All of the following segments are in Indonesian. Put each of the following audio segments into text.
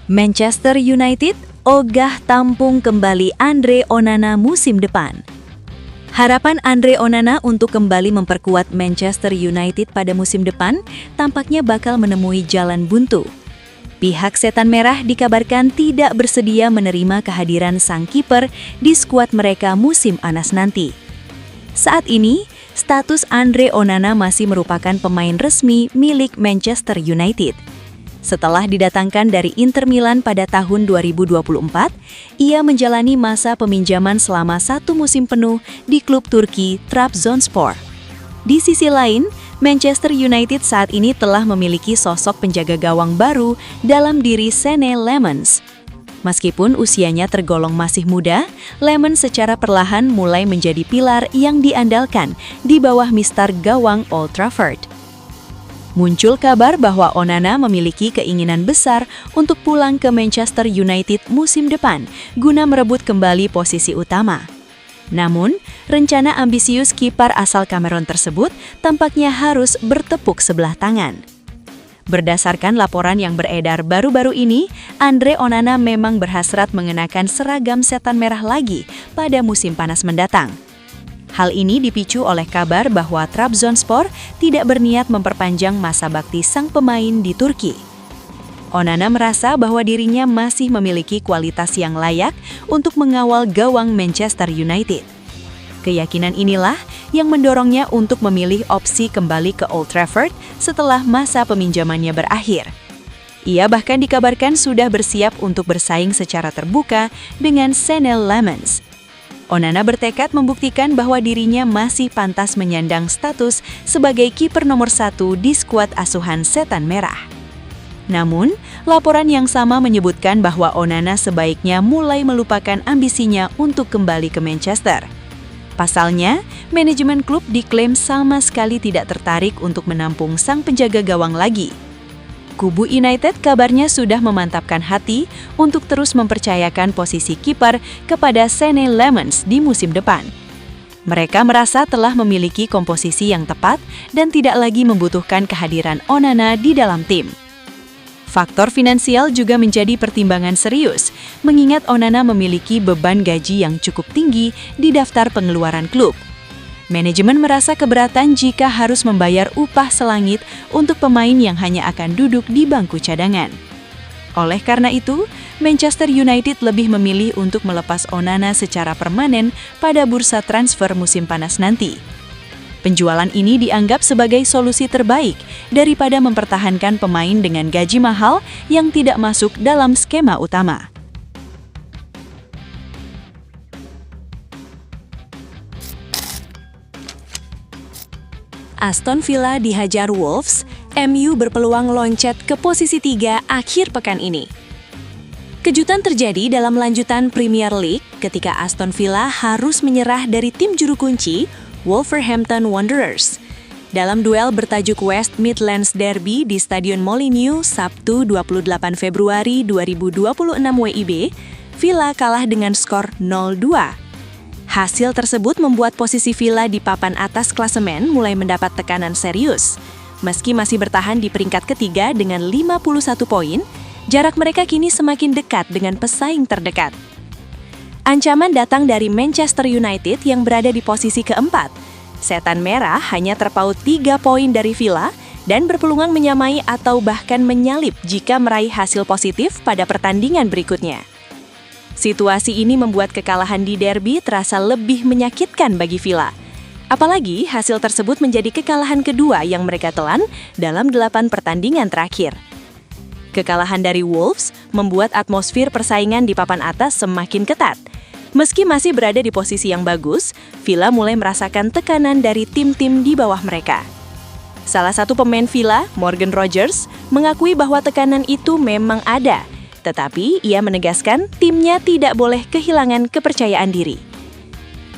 Manchester United ogah tampung kembali Andre Onana musim depan. Harapan Andre Onana untuk kembali memperkuat Manchester United pada musim depan tampaknya bakal menemui jalan buntu. Pihak Setan Merah dikabarkan tidak bersedia menerima kehadiran sang kiper di skuad mereka musim panas nanti. Saat ini, status Andre Onana masih merupakan pemain resmi milik Manchester United. Setelah didatangkan dari Inter Milan pada tahun 2024, ia menjalani masa peminjaman selama 1 musim penuh di klub Turki Trabzonspor. Di sisi lain, Manchester United saat ini telah memiliki sosok penjaga gawang baru dalam diri Senne Lammens. Meskipun usianya tergolong masih muda, Lammens secara perlahan mulai menjadi pilar yang diandalkan di bawah mistar gawang Old Trafford. Muncul kabar bahwa Onana memiliki keinginan besar untuk pulang ke Manchester United musim depan guna merebut kembali posisi utama. Namun, rencana ambisius kiper asal Kamerun tersebut tampaknya harus bertepuk sebelah tangan. Berdasarkan laporan yang beredar baru-baru ini, Andre Onana memang berhasrat mengenakan seragam Setan Merah lagi pada musim panas mendatang. Hal ini dipicu oleh kabar bahwa Trabzonspor tidak berniat memperpanjang masa bakti sang pemain di Turki. Onana merasa bahwa dirinya masih memiliki kualitas yang layak untuk mengawal gawang Manchester United. Keyakinan inilah yang mendorongnya untuk memilih opsi kembali ke Old Trafford setelah masa peminjamannya berakhir. Ia bahkan dikabarkan sudah bersiap untuk bersaing secara terbuka dengan Senne Lammens. Onana bertekad membuktikan bahwa dirinya masih pantas menyandang status sebagai kiper nomor 1 di skuad asuhan Setan Merah. Namun, laporan yang sama menyebutkan bahwa Onana sebaiknya mulai melupakan ambisinya untuk kembali ke Manchester. Pasalnya, manajemen klub diklaim sama sekali tidak tertarik untuk menampung sang penjaga gawang lagi. Kubu United kabarnya sudah memantapkan hati untuk terus mempercayakan posisi kiper kepada Senne Lammens di musim depan. Mereka merasa telah memiliki komposisi yang tepat dan tidak lagi membutuhkan kehadiran Onana di dalam tim. Faktor finansial juga menjadi pertimbangan serius, mengingat Onana memiliki beban gaji yang cukup tinggi di daftar pengeluaran klub. Manajemen merasa keberatan jika harus membayar upah selangit untuk pemain yang hanya akan duduk di bangku cadangan. Oleh karena itu, Manchester United lebih memilih untuk melepas Onana secara permanen pada bursa transfer musim panas nanti. Penjualan ini dianggap sebagai solusi terbaik daripada mempertahankan pemain dengan gaji mahal yang tidak masuk dalam skema utama. Aston Villa dihajar Wolves, MU berpeluang loncat ke posisi 3 akhir pekan ini. Kejutan terjadi dalam lanjutan Premier League ketika Aston Villa harus menyerah dari tim juru kunci Wolverhampton Wanderers. Dalam duel bertajuk West Midlands Derby di Stadion Molineux Sabtu 28 Februari 2026 WIB, Villa kalah dengan skor 0-2. Hasil tersebut membuat posisi Villa di papan atas klasemen mulai mendapat tekanan serius. Meski masih bertahan di peringkat ketiga dengan 51 poin, jarak mereka kini semakin dekat dengan pesaing terdekat. Ancaman datang dari Manchester United yang berada di posisi keempat. Setan Merah hanya terpaut 3 poin dari Villa dan berpeluang menyamai atau bahkan menyalip jika meraih hasil positif pada pertandingan berikutnya. Situasi ini membuat kekalahan di derby terasa lebih menyakitkan bagi Villa. Apalagi hasil tersebut menjadi kekalahan kedua yang mereka telan dalam 8 pertandingan terakhir. Kekalahan dari Wolves membuat atmosfer persaingan di papan atas semakin ketat. Meski masih berada di posisi yang bagus, Villa mulai merasakan tekanan dari tim-tim di bawah mereka. Salah satu pemain Villa, Morgan Rogers, mengakui bahwa tekanan itu memang ada. Tetapi ia menegaskan timnya tidak boleh kehilangan kepercayaan diri.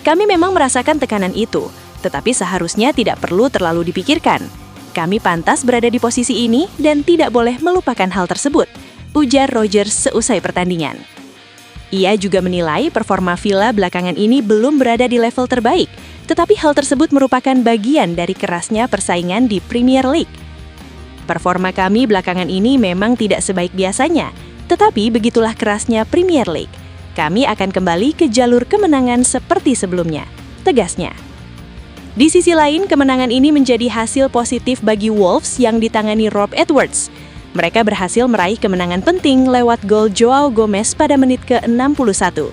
Kami memang merasakan tekanan itu, tetapi seharusnya tidak perlu terlalu dipikirkan. Kami pantas berada di posisi ini dan tidak boleh melupakan hal tersebut, ujar Rogers seusai pertandingan. Ia juga menilai performa Villa belakangan ini belum berada di level terbaik, tetapi hal tersebut merupakan bagian dari kerasnya persaingan di Premier League. Performa kami belakangan ini memang tidak sebaik biasanya, tetapi begitulah kerasnya Premier League. Kami akan kembali ke jalur kemenangan seperti sebelumnya, tegasnya. Di sisi lain, kemenangan ini menjadi hasil positif bagi Wolves yang ditangani Rob Edwards. Mereka berhasil meraih kemenangan penting lewat gol Joao Gomez pada menit ke-61.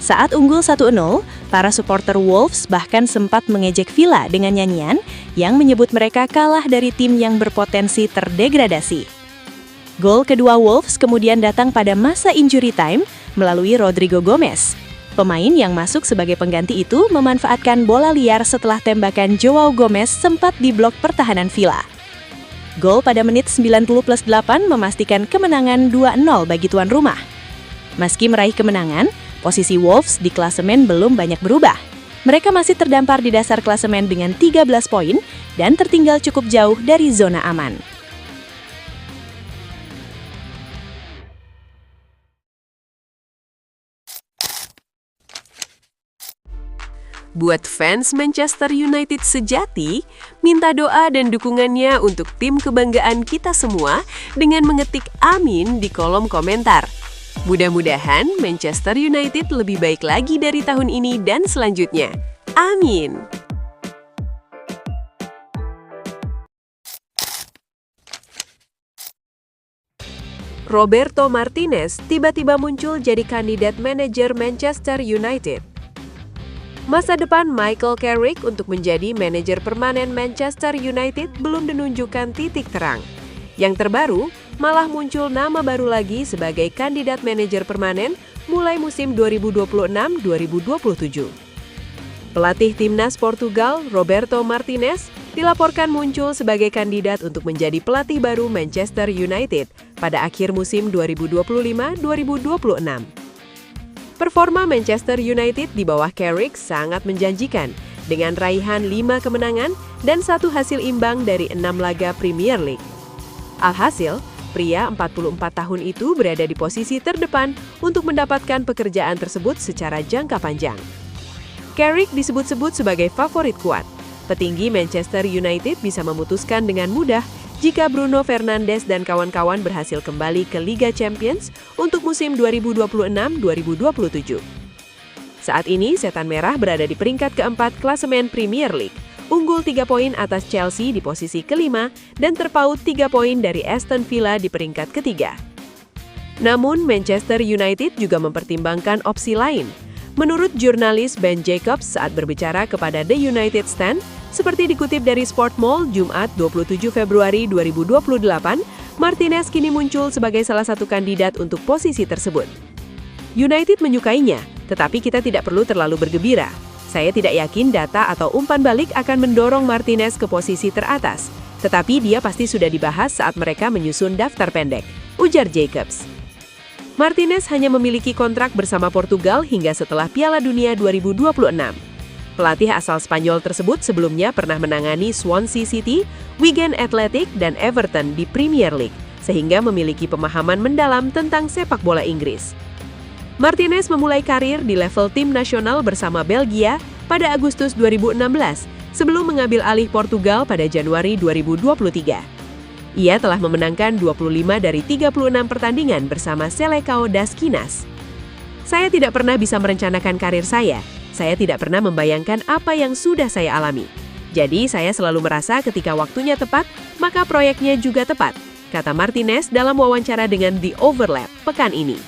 Saat unggul 1-0, para supporter Wolves bahkan sempat mengejek Villa dengan nyanyian yang menyebut mereka kalah dari tim yang berpotensi terdegradasi. Gol kedua Wolves kemudian datang pada masa injury time melalui Rodrigo Gomez. Pemain yang masuk sebagai pengganti itu memanfaatkan bola liar setelah tembakan Joao Gomez sempat diblok pertahanan Villa. Gol pada menit 90+8 memastikan kemenangan 2-0 bagi tuan rumah. Meski meraih kemenangan, posisi Wolves di klasemen belum banyak berubah. Mereka masih terdampar di dasar klasemen dengan 13 poin dan tertinggal cukup jauh dari zona aman. Buat fans Manchester United sejati, minta doa dan dukungannya untuk tim kebanggaan kita semua dengan mengetik amin di kolom komentar. Mudah-mudahan Manchester United lebih baik lagi dari tahun ini dan selanjutnya. Amin. Roberto Martinez tiba-tiba muncul jadi kandidat manajer Manchester United. Masa depan Michael Carrick untuk menjadi manajer permanen Manchester United belum menunjukkan titik terang. Yang terbaru, malah muncul nama baru lagi sebagai kandidat manajer permanen mulai musim 2026-2027. Pelatih timnas Portugal, Roberto Martinez, dilaporkan muncul sebagai kandidat untuk menjadi pelatih baru Manchester United pada akhir musim 2025-2026. Performa Manchester United di bawah Carrick sangat menjanjikan, dengan raihan 5 kemenangan dan 1 hasil imbang dari 6 laga Premier League. Alhasil, pria 44 tahun itu berada di posisi terdepan untuk mendapatkan pekerjaan tersebut secara jangka panjang. Carrick disebut-sebut sebagai favorit kuat. Petinggi Manchester United bisa memutuskan dengan mudah jika Bruno Fernandes dan kawan-kawan berhasil kembali ke Liga Champions untuk musim 2026-2027. Saat ini, Setan Merah berada di peringkat keempat klasemen Premier League, unggul 3 poin atas Chelsea di posisi kelima dan terpaut 3 poin dari Aston Villa di peringkat ketiga. Namun, Manchester United juga mempertimbangkan opsi lain. Menurut jurnalis Ben Jacobs saat berbicara kepada The United Stand, seperti dikutip dari Sportmall Jumat 27 Februari 2028, Martinez kini muncul sebagai salah satu kandidat untuk posisi tersebut. United menyukainya, tetapi kita tidak perlu terlalu bergembira. Saya tidak yakin data atau umpan balik akan mendorong Martinez ke posisi teratas, tetapi dia pasti sudah dibahas saat mereka menyusun daftar pendek, ujar Jacobs. Martinez hanya memiliki kontrak bersama Portugal hingga setelah Piala Dunia 2026. Pelatih asal Spanyol tersebut sebelumnya pernah menangani Swansea City, Wigan Athletic, dan Everton di Premier League, sehingga memiliki pemahaman mendalam tentang sepak bola Inggris. Martinez memulai karir di level tim nasional bersama Belgia pada Agustus 2016, sebelum mengambil alih Portugal pada Januari 2023. Ia telah memenangkan 25 dari 36 pertandingan bersama Selecao das Quinas. Saya tidak pernah bisa merencanakan karir saya tidak pernah membayangkan apa yang sudah saya alami. Jadi saya selalu merasa ketika waktunya tepat, maka proyeknya juga tepat, kata Martinez dalam wawancara dengan The Overlap pekan ini.